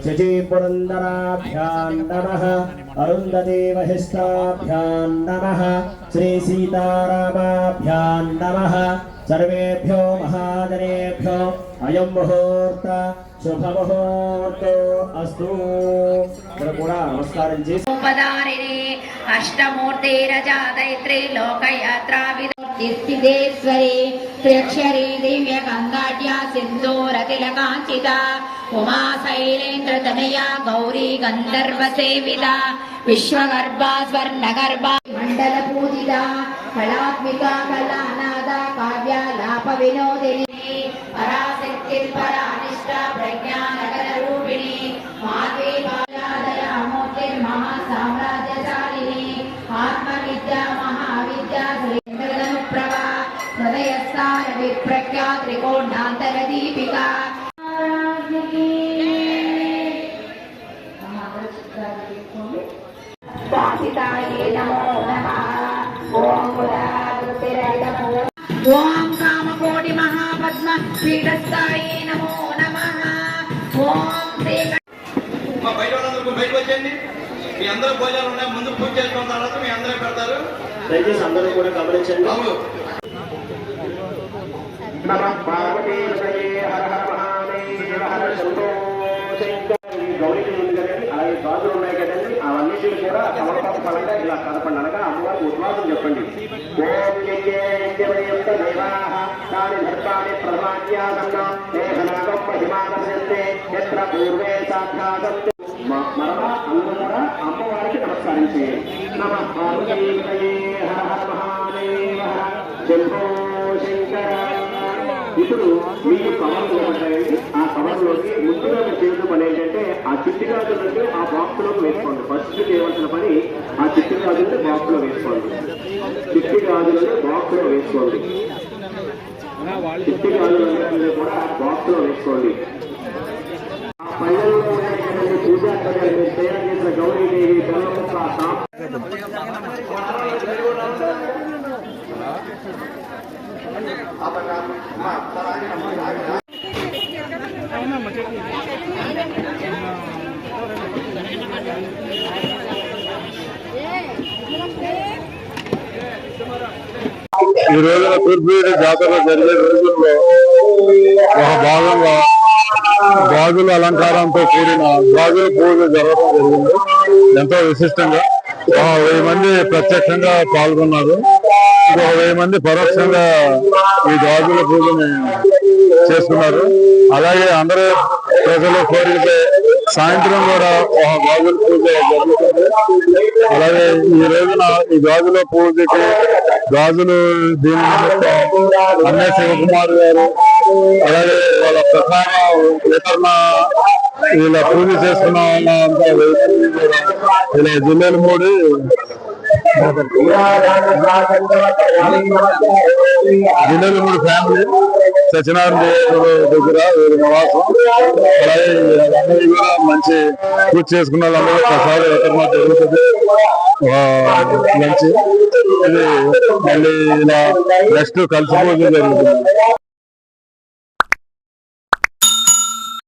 शचीपुरन्दराभ्यां नमः अरुन्धती वहिष्ठाभ्यां नमः श्री सीतारामाभ्यां नमः सर्वेभ्यो महाजनेभ्यो अयं मुहूर्त शुभमुहूर्तो अस्तु। नमस्कारं उपदारिणे अष्टमूर्तिरजादैत्री लोकयात्रा विदिदेश्वरी त्र्यक्षरी दिव्य गंगाढ्या सिंधूरतिलकांचिता उमा शैलेन्द्रतनया गौरी गंधर्व सेविता विश्वगर्भा स्वर्णगर्भा मंडल पूजिता कलात्मिका कलानादा काव्यालाप विनोदिनी पराशक्ति परानिष्ठा प्रज्ञानगर रूपिणी माधवी बालादयामूर्ति महासाम्राज्यशालिनी आत्मविद्या महाविद्या प्रभा हृदयस्थान विप्रज्ञा त्रिकोणांतर दीपिका ओम कामकोटि महापद्म पीठस्थाये नमो नमः। ओम బయటకు వచ్చేయండి మీ అందరూ భోజనాలు ఉన్నాయి ముందు పూజ చేసుకున్న తర్వాత మీ అందరూ పెడతారు దయచేసి అందరూ కూడా గమనించండి గౌరీ ఉంది కదండి అలాగే గాజులు ఉన్నాయి కదండి అవన్నిటిని కూడా సమర్పణ ఫలంగా ఇలా కలపండి అనగా అమ్మవారికి ఉద్వాసం చెప్పండి ఓం యజ్ఞ దేవాః తాని ధర్మాని ప్రధాన్యాసన్న దేహనాగం మహిమాగమ్యంతే యత్ర పూర్వే సాక్షాత్ మరలా అందరూ కూడా అమ్మవారికి నమస్కరించేయండి నమః పార్వతీపతయే హర హర మహాదేవ శంభో శంకర। ఇప్పుడు మీకు కవర్లు ఉంటాయండి ఆ కవర్లోకి ముందుగా మీరు చేసిన పని ఏంటంటే ఆ చిట్టి గాజులంటే ఆ బాక్స్ లోకి వేసుకోండి। ఫస్ట్ చేయవలసిన పని ఆ చిట్టి గాజులని బాక్స్ లో వేసుకోండి। చిట్టి గాజులని బాక్స్ లో వేసుకోండి। చిట్టి గాజులన్నీ కూడా బాక్స్ లో వేసుకోండి। ఆ పైలలో ఉన్నటువంటి పూజా మీరు తయారు చేసిన గౌరీదేవి ఈ రోజున తూర్పువీడి జాతర జరిగే రోజుల్లో ఒక భాగంగా గాజుల అలంకారంతో కూడిన గాజుల పూజ జరగడం జరిగింది ఎంతో విశిష్టంగా। 1000 మంది ప్రత్యక్షంగా పాల్గొన్నారు, ఇంకొక 1000 మంది పరోక్షంగా ఈ గాజుల పూజని చేసుకున్నారు। అలాగే అందరూ ప్రజలు కోరితే సాయంత్రం కూడా ఒక గాజుల పూజ జరుగుతుంది। అలాగే ఈ రోజున ఈ గాజుల పూజకి గాజులు దీని అన్నయ్య శివకుమార్ గారు అలాగే వాళ్ళ ప్రధాన వితరణ ఇలా పూజ చేసుకున్న వాళ్ళంతా ఇలా జిల్లాలు మూడి ఫ్యామిలీ సత్యనారాయణ దగ్గర వీరి నివాసం। అలాగే అందరూ కూడా మంచి పూజ చేసుకున్న వాళ్ళందరూ ప్రసాదం వితరణ జరుగుతుంది లంచ్ ఇది మళ్ళీ ఇలా నెక్స్ట్ కలిసి పూజ జరుగుతుంది।